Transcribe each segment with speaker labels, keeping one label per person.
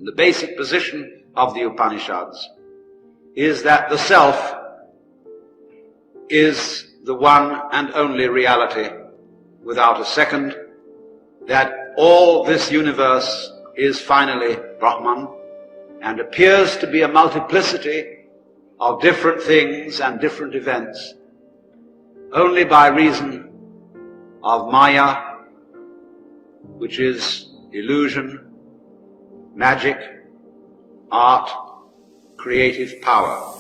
Speaker 1: The basic position of the Upanishads is that the self is the one and only reality without a second, that all this universe is finally Brahman and appears to be a multiplicity of different things and different events only by reason of Maya, which is illusion, magic, art, creative power.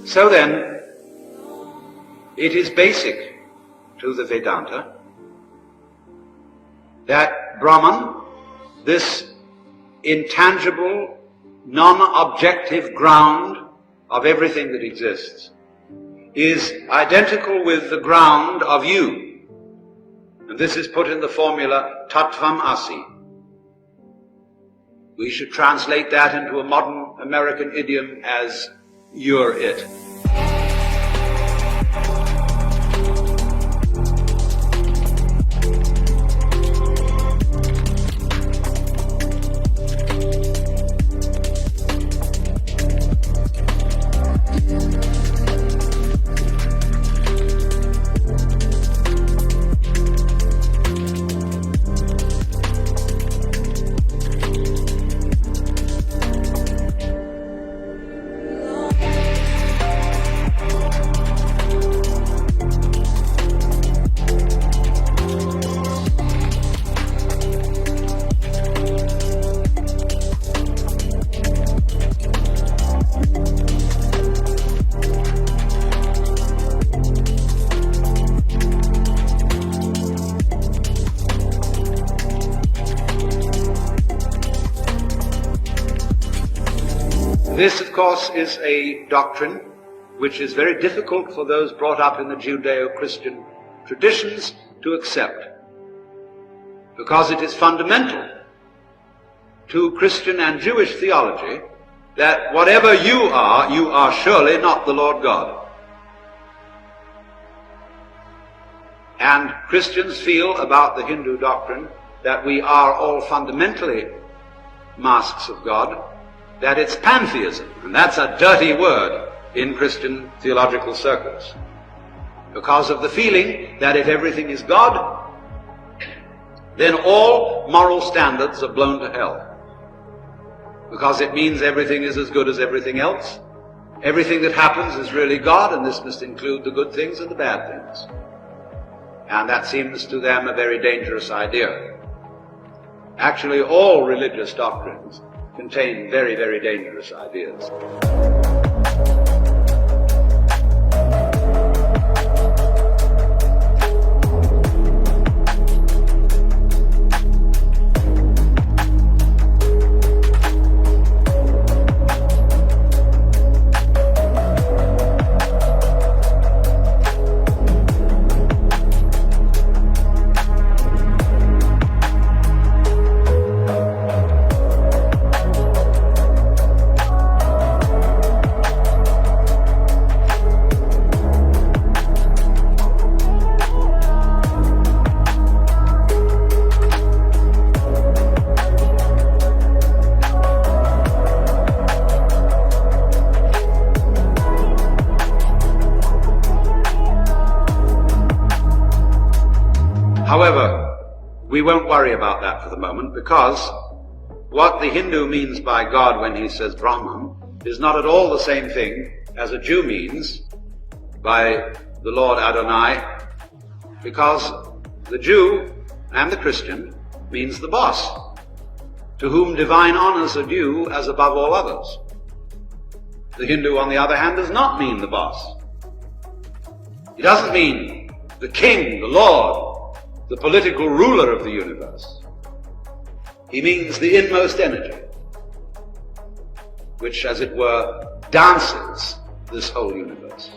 Speaker 1: So then, it is basic to the Vedanta that Brahman, this intangible, non-objective ground of everything that exists, is identical with the ground of you. And this is put in the formula Tattvam Asi. We should translate that into a modern American idiom as you're it. This, of course, is a doctrine which is very difficult for those brought up in the Judeo-Christian traditions to accept, because it is fundamental to Christian and Jewish theology that whatever you are surely not the Lord God. And Christians feel about the Hindu doctrine that we are all fundamentally masks of God, that it's pantheism, and that's a dirty word in Christian theological circles, because of the feeling that if everything is God, then all moral standards are blown to hell, because it means everything is as good as everything else. Everything that happens is really God, and this must include the good things and the bad things. And that seems to them a very dangerous idea. Actually, all religious doctrines contain very, very dangerous ideas. However, we won't worry about that for the moment, because what the Hindu means by God when he says Brahman is not at all the same thing as a Jew means by the Lord Adonai, because the Jew and the Christian means the boss, to whom divine honors are due as above all others. The Hindu, on the other hand, does not mean the boss. He doesn't mean the king, the lord, the political ruler of the universe. He means the inmost energy, which, as it were, dances this whole universe,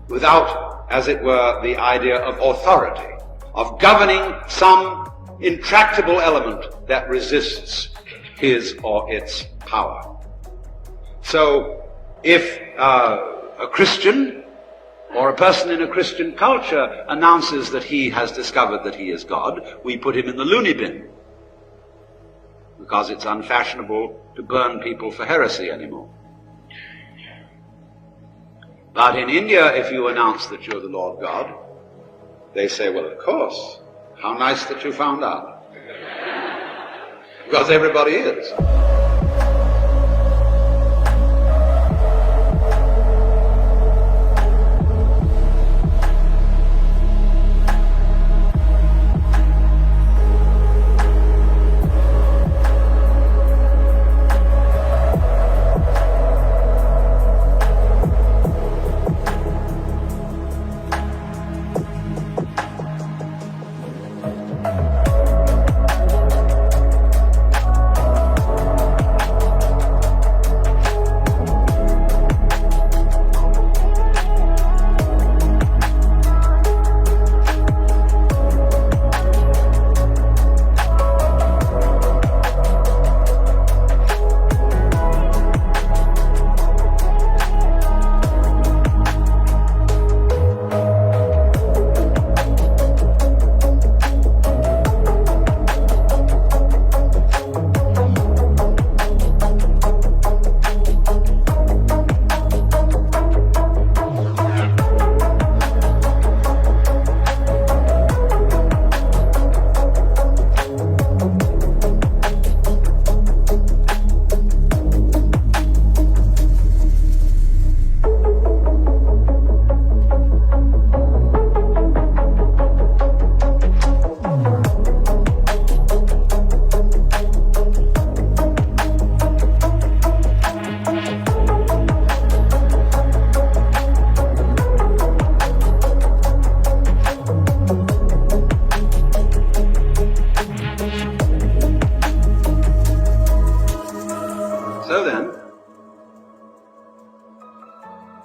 Speaker 1: without, as it were, the idea of authority, of governing some intractable element that resists his or its power. So, if a Christian or a person in a Christian culture announces that he has discovered that he is God, we put him in the loony bin, because it's unfashionable to burn people for heresy anymore. But in India, if you announce that you're the Lord God, they say, well, of course, how nice that you found out. Because everybody is.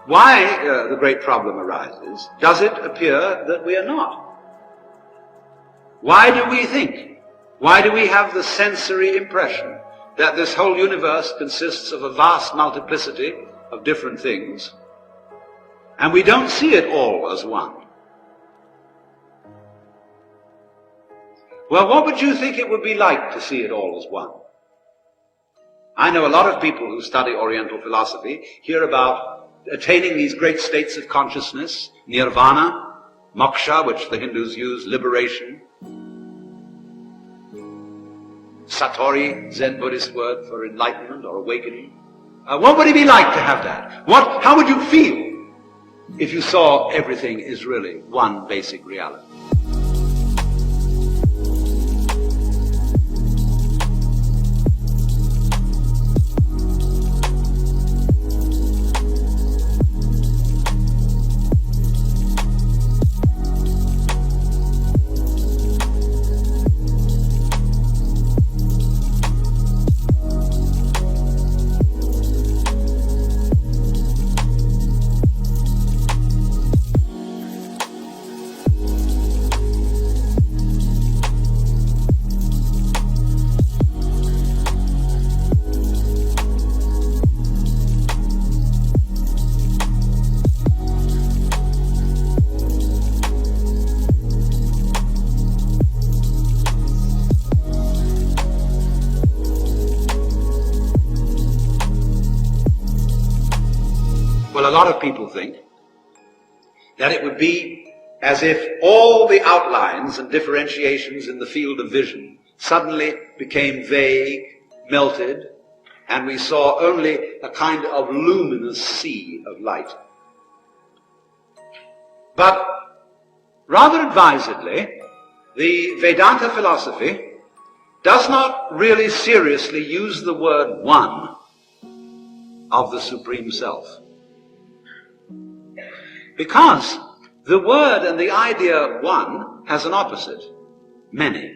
Speaker 1: Why the great problem arises, does it appear that we are not? Why do we think? Why do we have the sensory impression that this whole universe consists of a vast multiplicity of different things, and we don't see it all as one? Well, what would you think it would be like to see it all as one? I know a lot of people who study Oriental philosophy hear about attaining these great states of consciousness, nirvana, moksha, which the Hindus use, liberation, satori, Zen Buddhist word for enlightenment or awakening. What would it be like to have that? How would you feel if you saw everything is really one basic reality? Well, a lot of people think that it would be as if all the outlines and differentiations in the field of vision suddenly became vague, melted, and we saw only a kind of luminous sea of light. But rather advisedly, the Vedanta philosophy does not really seriously use the word one of the Supreme Self. Because the word and the idea one has an opposite, many,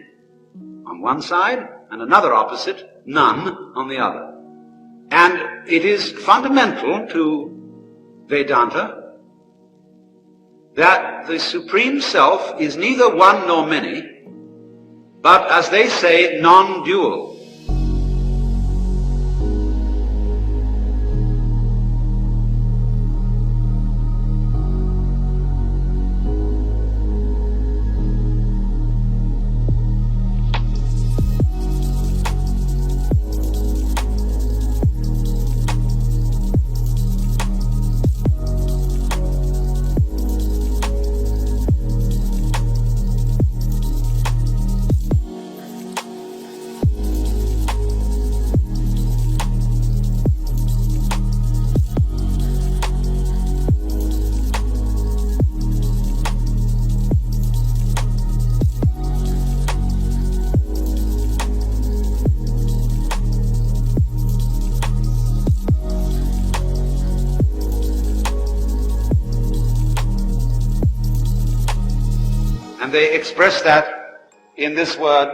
Speaker 1: on one side, and another opposite, none, on the other. And it is fundamental to Vedanta that the Supreme Self is neither one nor many, but, as they say, non-dual. And they express that in this word,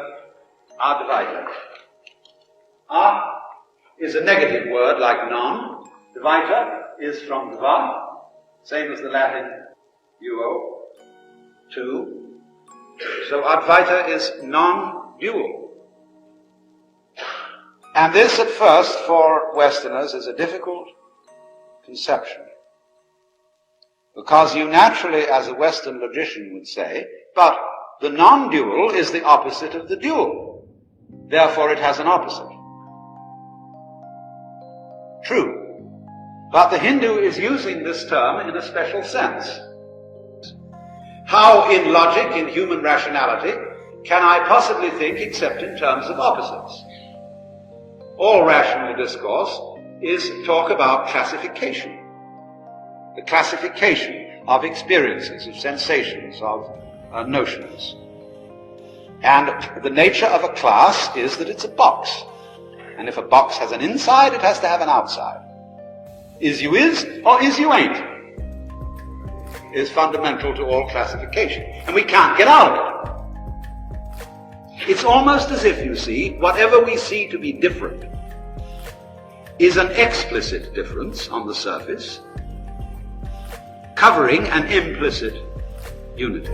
Speaker 1: advaita. Is a negative word like non. Dvaita is from dva, same as the Latin duo, two. So advaita is non-dual. And this at first for Westerners is a difficult conception. Because you naturally, as a Western logician would say, but the non-dual is the opposite of the dual. Therefore it has an opposite. True. But the Hindu is using this term in a special sense. How in logic, in human rationality, can I possibly think except in terms of opposites? All rational discourse is talk about classification. The classification of experiences, of sensations, of notions. And the nature of a class is that it's a box. And if a box has an inside, it has to have an outside. Is you is, or is you ain't, is fundamental to all classification. And we can't get out of it. It's almost as if, you see, whatever we see to be different is an explicit difference on the surface, covering an implicit unity.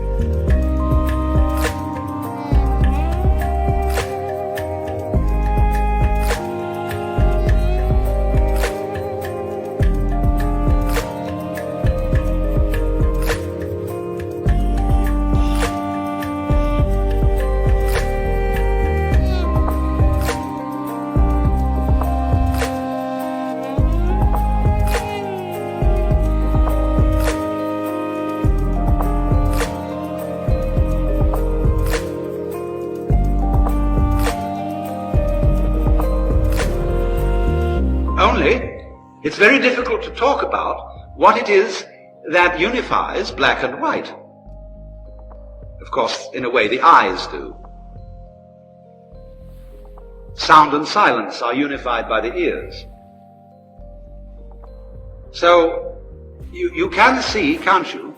Speaker 1: It's very difficult to talk about what it is that unifies black and white. Of course, in a way, the eyes do. Sound and silence are unified by the ears. So, you can see, can't you,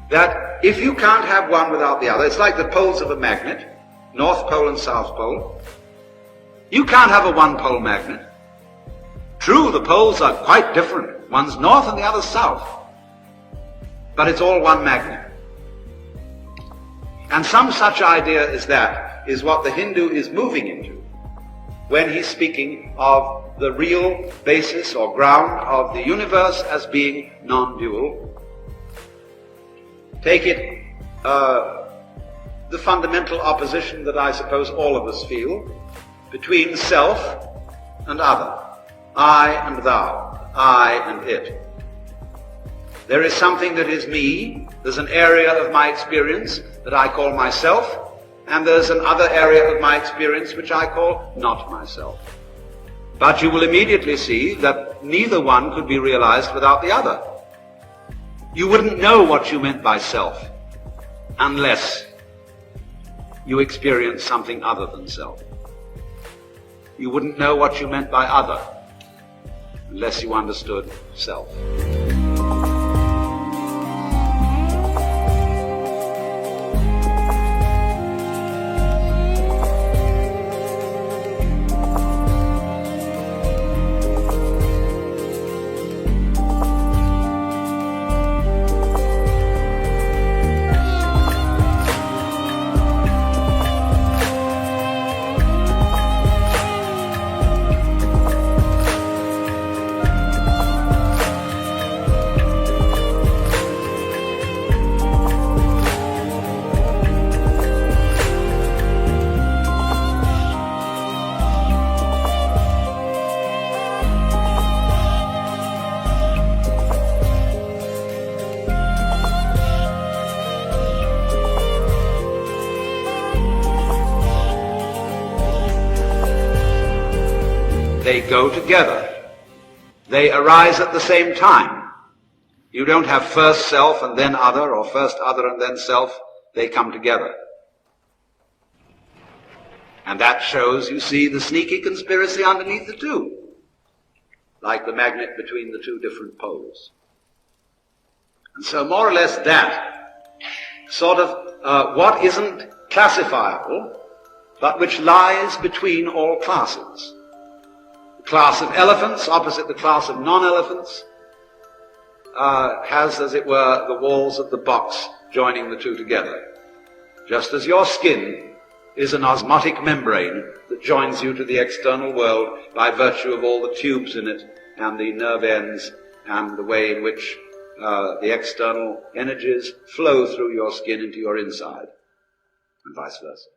Speaker 1: that if you can't have one without the other, it's like the poles of a magnet, North Pole and South Pole. You can't have a one-pole magnet. True, the poles are quite different. One's north and the other's south. But it's all one magnet. And some such idea as that is what the Hindu is moving into when he's speaking of the real basis or ground of the universe as being non-dual. Take it, the fundamental opposition that I suppose all of us feel between self and other. I and thou, I and it. There is something that is me, there's an area of my experience that I call myself, and there's another area of my experience which I call not myself. But you will immediately see that neither one could be realized without the other. You wouldn't know what you meant by self unless you experience something other than self. You wouldn't know what you meant by other unless you understood self. They go together. They arise at the same time. You don't have first self and then other, or first other and then self. They come together. And that shows, you see, the sneaky conspiracy underneath the two, like the magnet between the two different poles. And so more or less that sort of what isn't classifiable, but which lies between all classes. The class of elephants opposite the class of non-elephants has, as it were, the walls of the box joining the two together. Just as your skin is an osmotic membrane that joins you to the external world by virtue of all the tubes in it and the nerve ends and the way in which the external energies flow through your skin into your inside, and vice versa.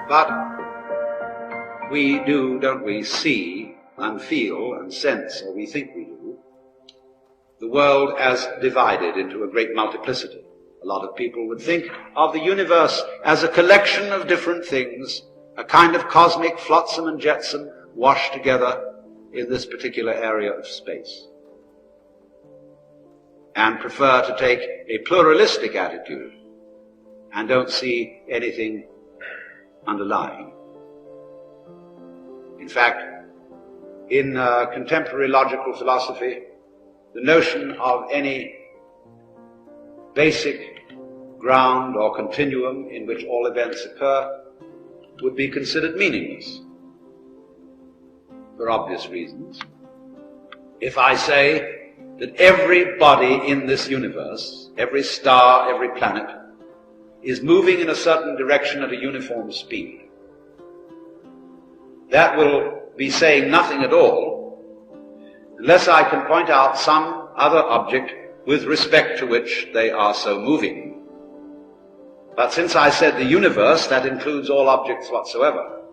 Speaker 1: But we do, don't we, see and feel and sense, or we think we do, the world as divided into a great multiplicity. A lot of people would think of the universe as a collection of different things, a kind of cosmic flotsam and jetsam washed together in this particular area of space, and prefer to take a pluralistic attitude and don't see anything underlying. In fact, in contemporary logical philosophy, the notion of any basic ground or continuum in which all events occur would be considered meaningless, for obvious reasons. If I say that every body in this universe, every star, every planet, is moving in a certain direction at a uniform speed, that will be saying nothing at all unless I can point out some other object with respect to which they are so moving. But since I said the universe, that includes all objects whatsoever.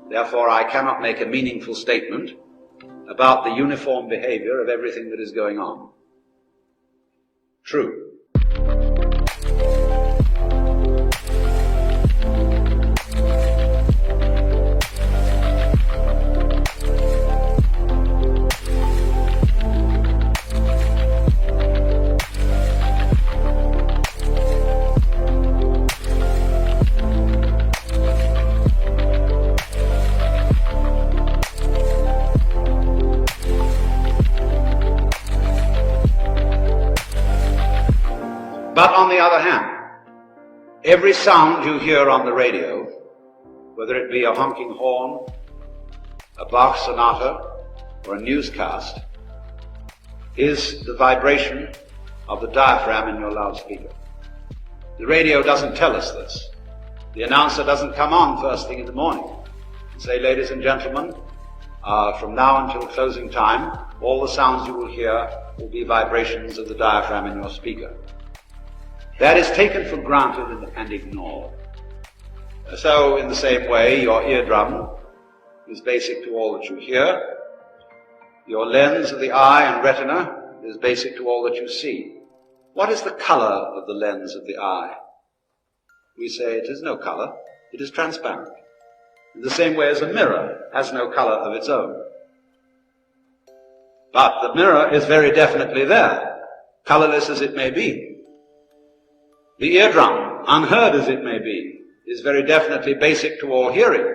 Speaker 1: Therefore, I cannot make a meaningful statement about the uniform behavior of everything that is going on. True. Every sound you hear on the radio, whether it be a honking horn, a Bach sonata, or a newscast, is the vibration of the diaphragm in your loudspeaker. The radio doesn't tell us this. The announcer doesn't come on first thing in the morning and say, ladies and gentlemen, from now until closing time, all the sounds you will hear will be vibrations of the diaphragm in your speaker. That is taken for granted and ignored. So, in the same way, your eardrum is basic to all that you hear. Your lens of the eye and retina is basic to all that you see. What is the color of the lens of the eye? We say it is no color, it is transparent. In the same way as a mirror has no color of its own. But the mirror is very definitely there, colorless as it may be. The eardrum, unheard as it may be, is very definitely basic to all hearing.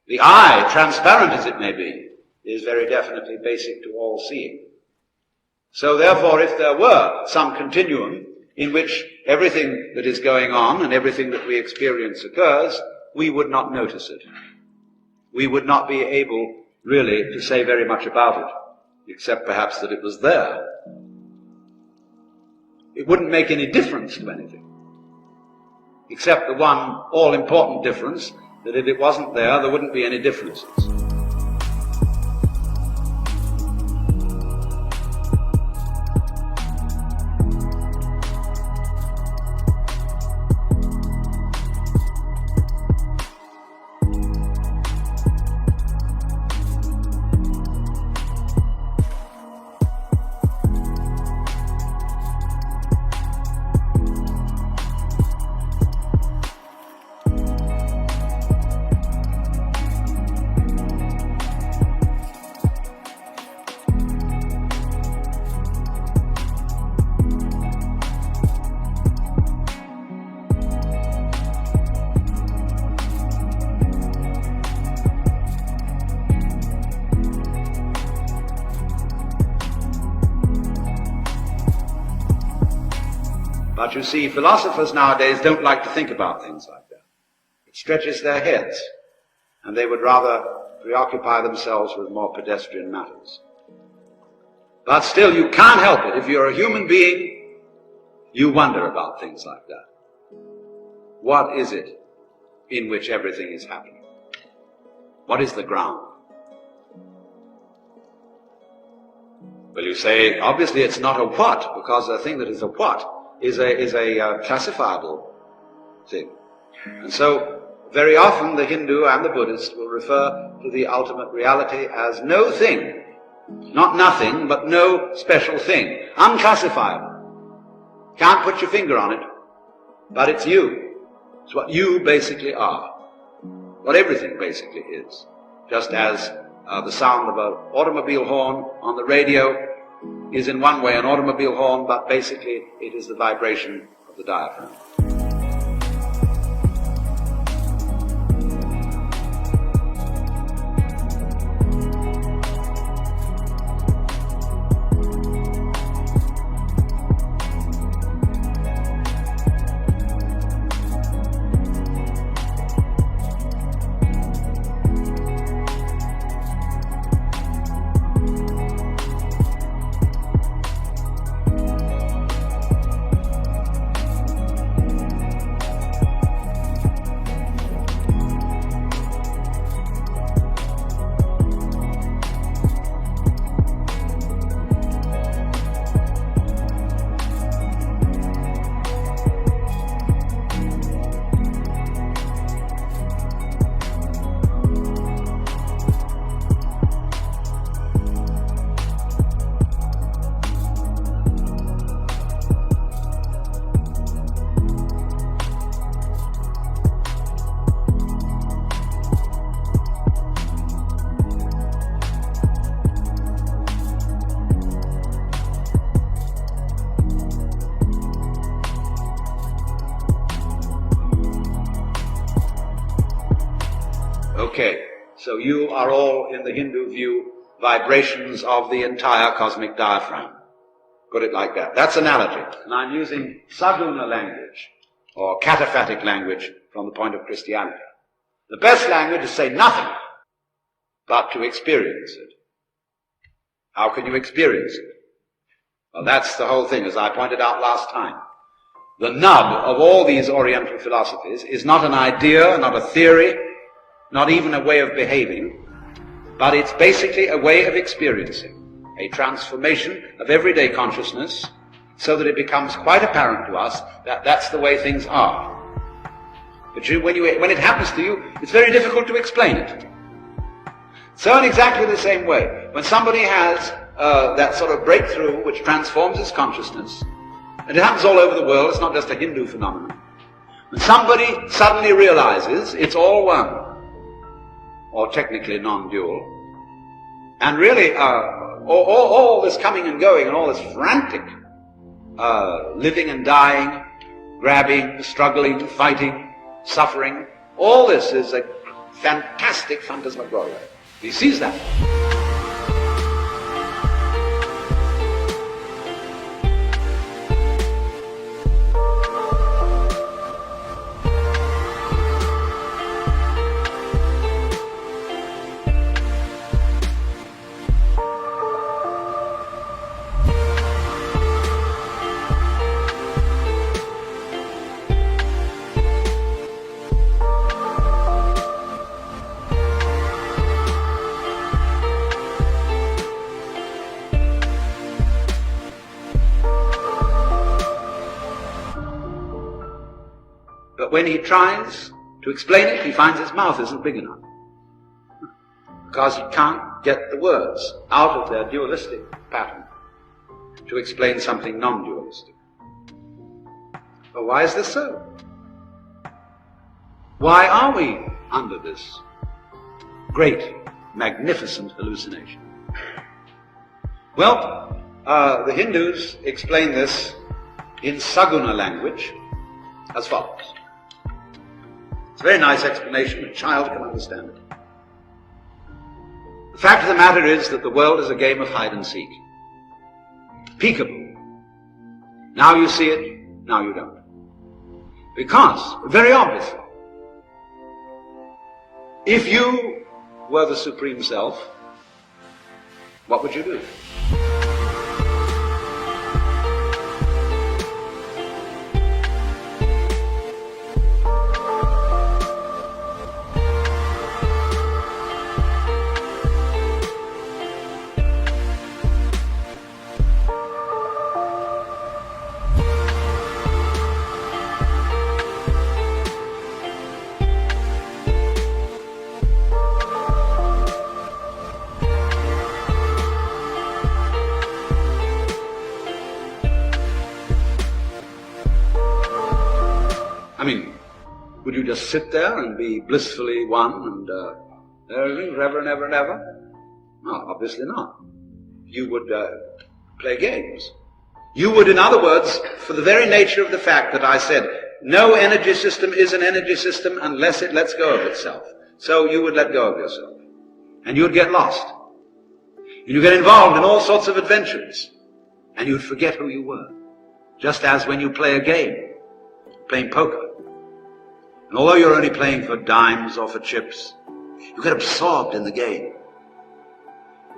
Speaker 1: The eye, transparent as it may be, is very definitely basic to all seeing. So therefore, if there were some continuum in which everything that is going on and everything that we experience occurs, we would not notice it. We would not be able really to say very much about it, except perhaps that it was there. It wouldn't make any difference to anything, except the one all-important difference, that if it wasn't there, there wouldn't be any differences. But you see, philosophers nowadays don't like to think about things like that. It stretches their heads, and they would rather preoccupy themselves with more pedestrian matters. But still, you can't help it. If you're a human being, you wonder about things like that. What is it in which everything is happening? What is the ground? Well, you say, obviously it's not a what, because a thing that is a what is a classifiable thing. And so, very often the Hindu and the Buddhist will refer to the ultimate reality as no thing. Not nothing, but no special thing. Unclassifiable. Can't put your finger on it, but it's you. It's what you basically are. What everything basically is. Just as the sound of an automobile horn on the radio is in one way an automobile horn, but basically it is the vibration of the diaphragm. Okay, so you are all, in the Hindu view, vibrations of the entire cosmic diaphragm. Put it like that. That's analogy. And I'm using Saguna language or cataphatic language from the point of Christianity. The best language is to say nothing, but to experience it. How can you experience it? Well, that's the whole thing, as I pointed out last time. The nub of all these Oriental philosophies is not an idea, not a theory, not even a way of behaving, but it's basically a way of experiencing, a transformation of everyday consciousness, so that it becomes quite apparent to us that that's the way things are. But when it happens to you, it's very difficult to explain it. So in exactly the same way, when somebody has that sort of breakthrough which transforms his consciousness, and it happens all over the world, it's not just a Hindu phenomenon. When somebody suddenly realizes it's all one, or technically non-dual, and really all this coming and going and all this frantic living and dying, grabbing, struggling, fighting, suffering, all this is a fantastic phantasmagoria. He sees that. But when he tries to explain it, he finds his mouth isn't big enough, because he can't get the words out of their dualistic pattern to explain something non-dualistic. But why is this so? Why are we under this great, magnificent hallucination? Well, the Hindus explain this in Saguna language as follows. It's a very nice explanation, a child can understand it. The fact of the matter is that the world is a game of hide and seek. Peekaboo. Now you see it, now you don't. Because, very obviously, if you were the Supreme Self, what would you do? I mean, would you just sit there and be blissfully one and everything forever and ever and ever? No, obviously not. You would play games. You would, in other words, for the very nature of the fact that I said, no energy system is an energy system unless it lets go of itself. So you would let go of yourself. And you would get lost. And you get involved in all sorts of adventures. And you'd forget who you were. Just as when you play a game, playing poker. And although you're only playing for dimes or for chips, you get absorbed in the game.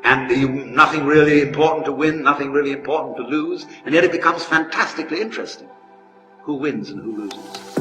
Speaker 1: And nothing really important to win, nothing really important to lose, and yet it becomes fantastically interesting. Who wins and who loses?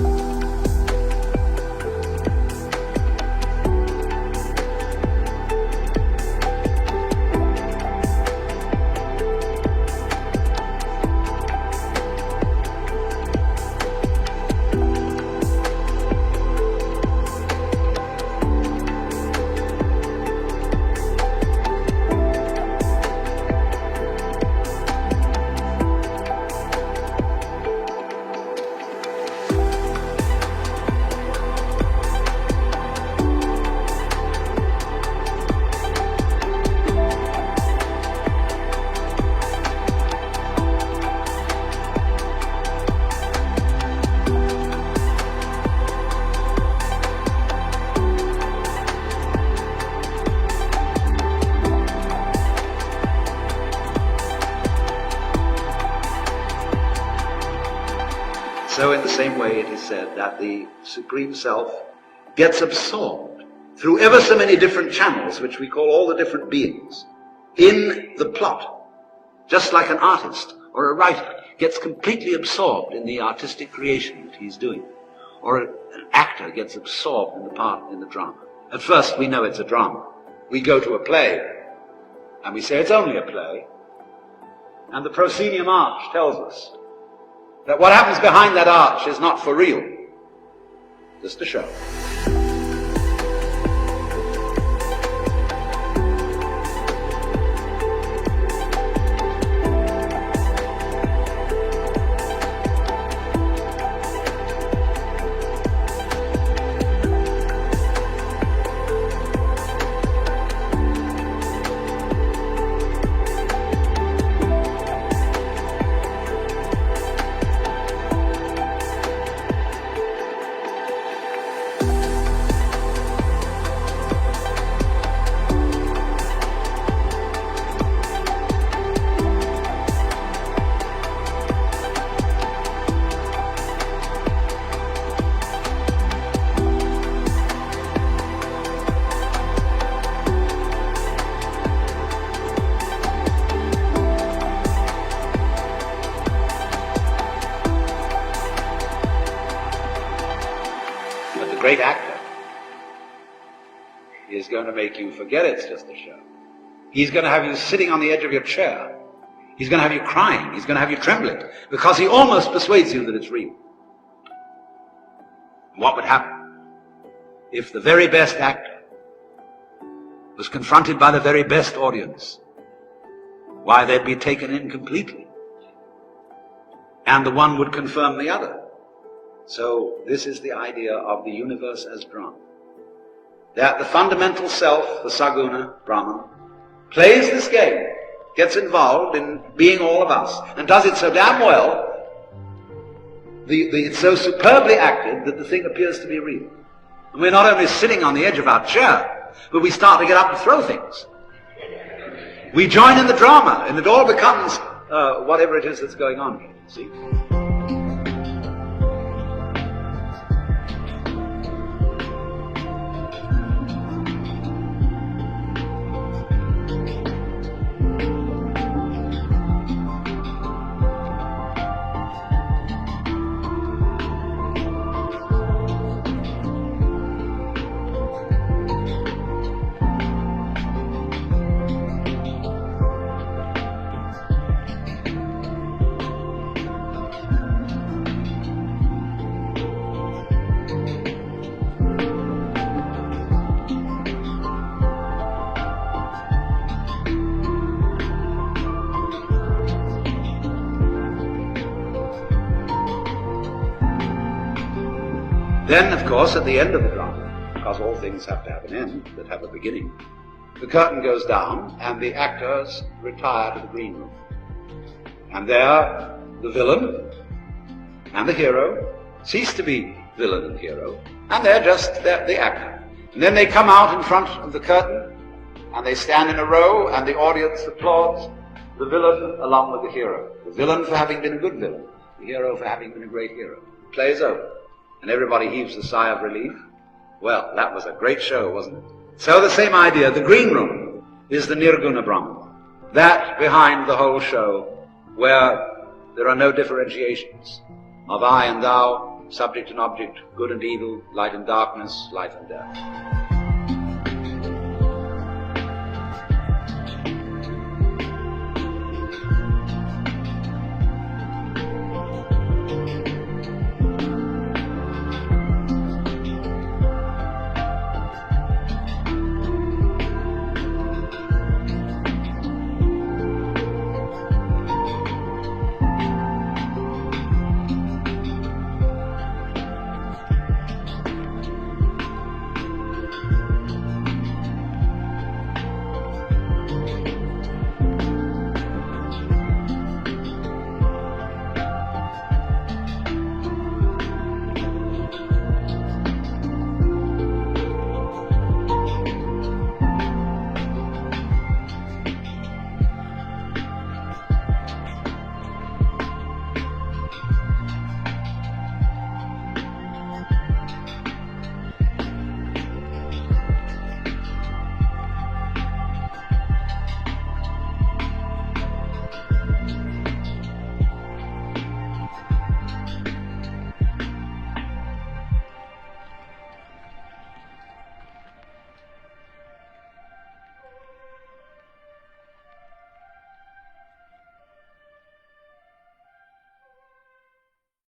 Speaker 1: same way it is said that the Supreme Self gets absorbed through ever so many different channels, which we call all the different beings, in the plot, just like an artist or a writer gets completely absorbed in the artistic creation that he's doing, or an actor gets absorbed in the part in the drama. At first we know it's a drama. We go to a play and we say it's only a play, and the proscenium arch tells us that what happens behind that arch is not for real, just a show. Great actor is going to make you forget it's just a show. He's going to have you sitting on the edge of your chair. He's going to have you crying. He's going to have you trembling, because he almost persuades you that it's real. What would happen if the very best actor was confronted by the very best audience? Why, they'd be taken in completely, and the one would confirm the other. So this is the idea of the universe as Brahman. That the fundamental self, the Saguna, Brahman, plays this game, gets involved in being all of us, and does it so damn well, it's so superbly acted that the thing appears to be real. And we're not only sitting on the edge of our chair, but we start to get up and throw things. We join in the drama, and it all becomes whatever it is that's going on here, see? Then, of course, at the end of the drama, because all things have to have an end that have a beginning, the curtain goes down and the actors retire to the green room. And there, the villain and the hero cease to be villain and hero, and they're just the actor. And then they come out in front of the curtain, and they stand in a row, and the audience applauds the villain along with the hero. The villain for having been a good villain, the hero for having been a great hero. Play is over. And everybody heaves a sigh of relief. Well, that was a great show, wasn't it? So the same idea, the green room is the Nirguna Brahman. That behind the whole show, where there are no differentiations of I and thou, subject and object, good and evil, light and darkness, life and death.